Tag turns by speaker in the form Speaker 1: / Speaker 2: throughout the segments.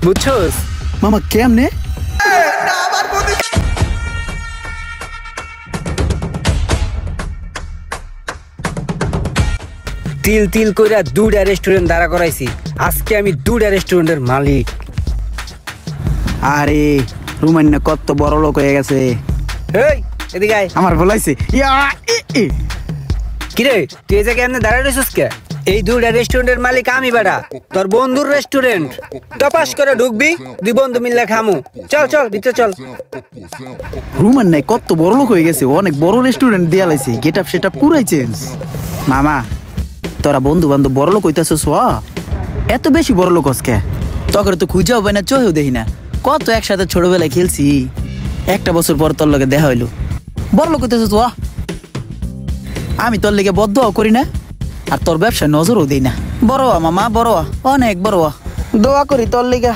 Speaker 1: বুঝছস?
Speaker 2: মামা কেমনে?
Speaker 1: তিল তিল কইরা দুইটা রেস্টুরেন্ট দাঁড়া করাইছি। আজকে আমি দুইটা রেস্টুরেন্টের মালিক।
Speaker 2: আরে রুমান না কত বড় লোক হয়ে গেছে।
Speaker 1: এই এদিকে আয়।
Speaker 2: আমার বলাইছে
Speaker 1: কিরে তুই এই জায়গায় এমনি দাঁড়ায় রইছিস কে? এই দুইটা রেস্টুরেন্টের মালিক আমি বেটা, তোর বন্ধুর রেস্টুরেন্ট। টপাস করে ঢুকবি, দুই বন্ধু মিললে খামু। চল চল ভিতরে চল।
Speaker 2: রুমান নাই কত বড় লোক হয়ে গেছে, অনেক বড় রেস্টুরেন্ট দিয়া লাইছে, গেটআপ সেটআপ পুরাই চেঞ্জ। মামা তোরা বন্ধু বান্ধব বড় লোক হইতাছস, এত বেশি বড় লোক আজকে তখন তো খুঁজে হবে না, চোখেও দেখি না। কত একসাথে ছোটবেলায় খেলছি, একটা বছর পর তোর লগে দেখা হইলো, বড় লোক হইতেছস। আমি তোর লেগে বদ্ধ করি না, আর তোর ব্যবসায় নজরও দিই না। বড় মামা বড়, অনেক বড়, দোয়া করি তোর লেগে।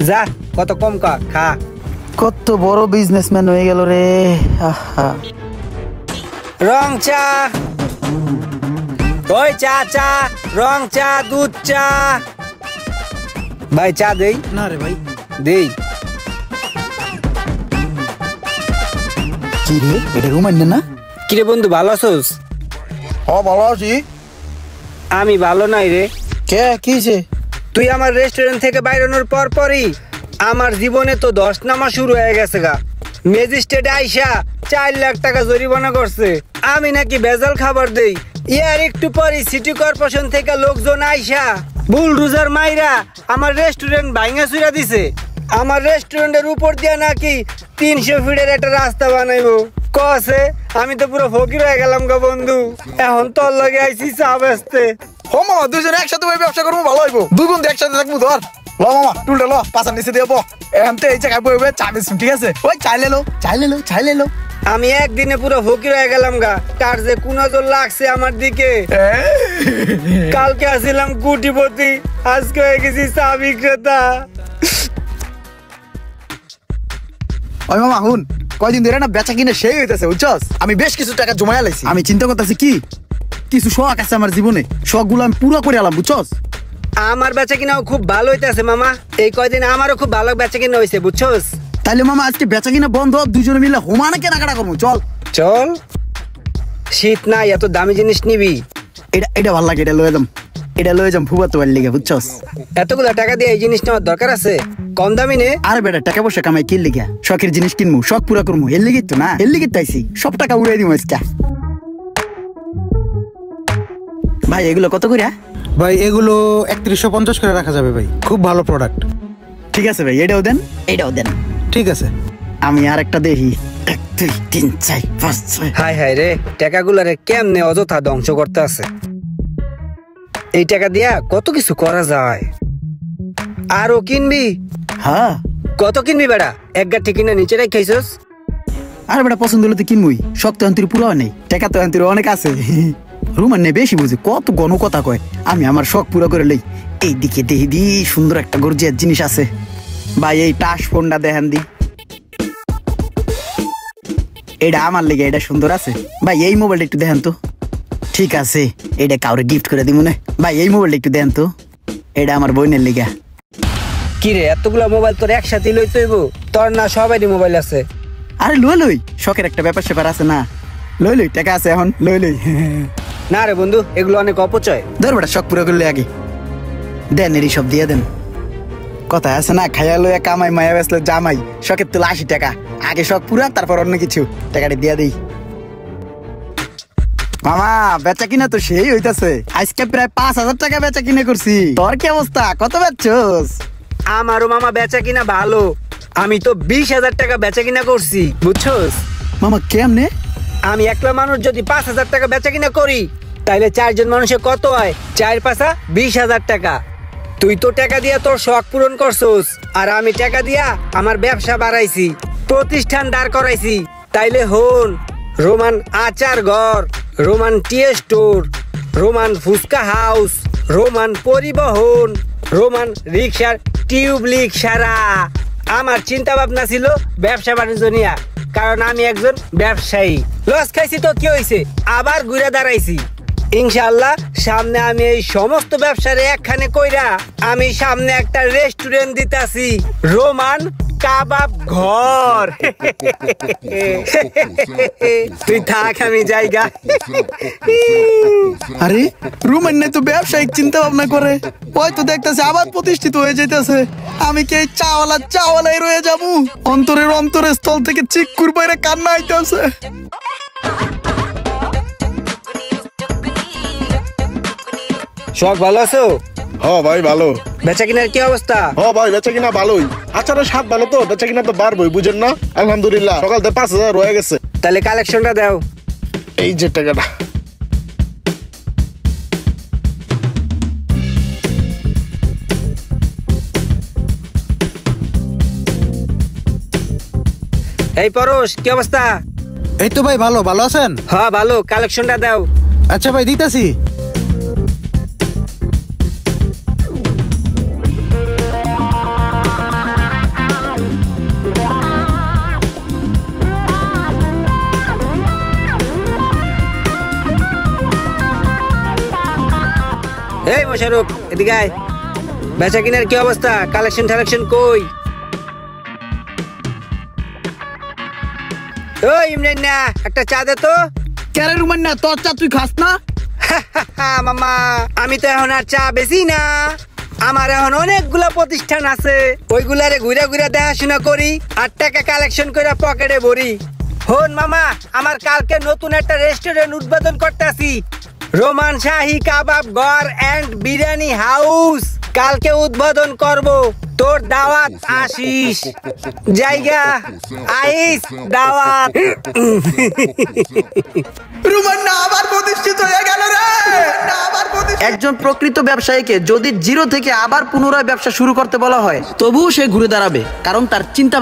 Speaker 1: যা কত কম খা।
Speaker 2: কত বড় বিজনেসম্যান হয়ে গেল রে। আহা
Speaker 1: রং চা, ওই চা চা, রং চা, দুধ চা। ভাই চা দেই?
Speaker 2: না রে ভাই।
Speaker 1: দেই।
Speaker 2: কি রে এটা রুমান না?
Speaker 1: কিরে বন্ধু ভালো আছোস?
Speaker 2: ভালো আছি।
Speaker 1: আমি ভালো নাই রে।
Speaker 2: কে কিছে?
Speaker 1: তুই আমার রেস্টুরেন্ট থেকে বাইরানোর পর পরই আমার জীবনে তো ধস নামা শুরু হয়ে গেছে গা। ম্যাজিস্ট্রেট আইসা 4 লাখ টাকা জরিমানা করছে। আমি নাকি ভেজাল খাবার দেই। ইয়ার একটু পরই সিটি কর্পোরেশন থেকে লোকজন আইসা বুলডোজার মাইরা আমার রেস্টুরেন্ট ভাঙা চুরা দিছে। আমার রেস্টুরেন্টের উপর দিয়ে নাকি 300 ফিটের একটা রাস্তা বানাইবো কছে। আমি তো পুরো ফকির হয়ে গেলাম গো বন্ধু। এখন তোর লগে আইছি চা বেচতে।
Speaker 2: মামা দুইজন একসাথে ব্যবসা করবো, ভালো হইব। দুই বন্ধু একসাথে থাকবো। ধর ল মামা, টুলটা ল, পাশার নিচে দিয়ে এমতে এই জায়গায় বইবে চা বেচুন, ঠিক আছে? ওই চাইলে লো।
Speaker 1: আমি একদিনে পুরো ফকির হয়ে গেলাম গা। কার যে কোন নজর লাগছে আমার দিকে। কালকে আসিলাম কোটিপতি, আজকে হয়ে গেছি চা বিক্রেতা।
Speaker 2: ওই মামা হুন, কয়দিন ধরে না বেচা কিনে সেই হইতেছে, বুঝছস? আমি বেশ কিছু টাকা জমায়া লাইছি। আমি চিন্তা করতেছি কি কিছু শখ আছে আমার জীবনে, শখ গুলো আমি পুরো করে আলাম, বুঝছস?
Speaker 1: আমার বেচা কিনাও খুব ভালো হইতেছে মামা। এই কয়দিন আমারও খুব ভালো বেচা কিনা হয়েছে, বুঝছস?
Speaker 2: তাইলে মামা আজকে বেচা কিনা বন্ধ, দুজনে মিলে হোমানে কেনাকাটা করবো। চল
Speaker 1: চল। শীত নাই, এত দামি জিনিস নিবি?
Speaker 2: এটা ভাল লাগে, এটা লয়ে যাম ফুবাতো বাড়ির লিগে, বুঝছস?
Speaker 1: এতগুলো টাকা দিয়ে এই জিনিস নেওয়ার দরকার আছে? কম দামি নে।
Speaker 2: আরে বেটা টাকা পয়সা কামাই কি লিগা? শখের জিনিস কিনবো, শখ পুরা করবো, এর লিগে তো না, এর লিগে তাইছি সব টাকা উড়াই দিব আজকে। ভাই এগুলো কত করে?
Speaker 3: ভাই এগুলো 3150 করে রাখা যাবে ভাই, খুব ভালো প্রোডাক্ট।
Speaker 2: ঠিক আছে ভাই, এটাও দেন।
Speaker 3: ঠিক আছে,
Speaker 2: আমি আর একটা দেখি। 1 2 3 4 5 6।
Speaker 1: হাই হাই রে, টাকাগুলারে কেমনে অযথা ধ্বংস করতে আছে। এই টাকা দিয়া কত কিছু করা যায়। আরো কিনবি?
Speaker 2: হ্যাঁ।
Speaker 1: কত কিনবি বেটা? এক গাঠি কিনে নিচে রাখাইছস?
Speaker 2: আরে বেটা পছন্দ হলে তো কিনবই, শখ তো আন্তরিক পুরো নেই, টাকা তো আন্তরিক অনেক আছে। রুমান নেই বেশি বুঝে, কত গণ কথা কয়। আমি আমার শখ পুরো করে লই। এই দিকে দেখি দি সুন্দর একটা গর্জিয়ার জিনিস আছে। ভাই এই টাচ ফোনটা দেখেন দি, এটা আমার লেগে, এটা সুন্দর আছে। ভাই এই মোবাইলটা একটু দেখেন তো। ঠিক আছে, এটা কাউরে গিফট করে দিব না। ভাই এই মোবাইলটা একটু দেখেন তো, এটা আমার বোনের লেগে।
Speaker 1: কিরে এতগুলা মোবাইল তোর একসাথে লইতে হইব? তোর না সবারই মোবাইল আছে?
Speaker 2: আরে লই শখের একটা ব্যাপার স্যাপার আছে না, লই টাকা আছে এখন, লই।
Speaker 1: না রে বন্ধু, এগুলো অনেক অপচয়।
Speaker 2: ধর বেটা শখ পুরো করলে আগে দেন, এরই সব দিয়ে দেন। কথা আছে না, খাইয়া লইয়া কামাই মায়া বেসলে জামাই। শখের তুলে 80 টাকা, আগে শখ পুরা তারপর অন্য কিছু, টাকাটা দিয়া দিই। মামা বেচা কিনা তো সেই হইতাছে, আজকে প্রায় 5000 টাকা বেচা কিনে করছি। তোর কি অবস্থা, কত বেচছস?
Speaker 1: আমারও মামা বেচা কিনা ভালো। আমি তো 20,000 টাকা বেচা কিনা করছি, বুঝছস?
Speaker 2: মামা কেমনে?
Speaker 1: আমি একলা মানুষ যদি 5,000 টাকা বেচা কিনা করি, তাইলে 4 জন মানুষের কত হয়? 4 5 20,000 টাকা। তুই তো টাকা দিয়া তোর শখ পূরণ করছস, আর আমি টাকা দিয়া আমার ব্যবসা বাড়াইছি, প্রতিষ্ঠান দাঁড় করাইছি। তাইলে হন, রোমান আচার ঘর, Roman tea store, Roman fuchka house, Roman পরিবহন, রোমান রিক্সার টিউবলিক সারা। আমার চিন্তা ভাবনা ছিল ব্যবসা বাণিজ্য নিয়ে, কারণ আমি একজন ব্যবসায়ী। লস খাইছি তো কি হয়েছে, আবার ঘুরে দাঁড়াইছি। ইনশাআল্লাহ সামনে আমি এই সমস্ত ব্যবসার একখানে কইরা আমি সামনে একটা রেস্টুরেন্ট দিতাছি, রোমান কাবাব ঘর। তুই থাক, আমি জায়গা।
Speaker 2: আরে রুমেন নাই তো ব্যবসায়িক চিন্তা ভাবনা করে, হয়তো দেখতেছে আবার প্রতিষ্ঠিত হয়ে যাইতেছে। আমি কি এই চাওয়ালাই রয়ে যাবো? অন্তরের স্থল থেকে চিক্কুর বাইরে কান্না আইতেছে।
Speaker 1: শখ ভালো আছো?
Speaker 4: হ্যাঁ ভাই ভালো।
Speaker 1: বেচা কিনার কি অবস্থা?
Speaker 4: হ্যাঁ ভাই বেচা কিনা ভালোই। আচারের স্বাদ ভালো তো বেচা কিনা তো বাড়বই, বুঝেন না? আলহামদুলিল্লাহ সকাল থেকে 5,000 রয়ে গেছে।
Speaker 1: তাহলে কালেকশনটা দাও।
Speaker 4: এই যে টাকাটা।
Speaker 1: এই পরশ, কি অবস্থা?
Speaker 3: এই তো ভাই ভালো। ভালো আছেন?
Speaker 1: হ্যাঁ ভালো, কালেকশনটা দাও।
Speaker 3: আচ্ছা ভাই দিতাছি।
Speaker 1: এই মোশারফ, এদিকে আয়। বেচা কিনার কি অবস্থা? কালেকশন কই? ওই ইমরান না, একটা চা দে তো।
Speaker 2: কেরে রুমেন না, তোর চা তুই খাস না?
Speaker 1: মামা, আমি তো এখন আর চা বেশি না। আমার এখন অনেকগুলা প্রতিষ্ঠান আছে, ওইগুলারে ঘুরে ঘুরে দেখাশোনা করি আর টাকা কালেকশন করে পকেটে ভরি। হন মামা, আমার কালকে নতুন একটা রেস্টুরেন্ট উদ্বোধন করতেছি, রোমান শাহী কাবাব ঘর এন্ড বিরিয়ানি হাউস। কালকে উদ্বোধন করব, তোর দাওয়াত আসিস। জায়গা আইস দাওয়াত।
Speaker 2: রুমেন না আবার প্রতিষ্ঠিত হয়ে গেল রে। একজন প্রকৃত ব্যবসায়ীকে যদি জিরো থেকে আবার পুনরায় ব্যবসা শুরু করতে বলা হয়, তবুও সে ঘুরে দাঁড়াবে, কারণ তার চিন্তা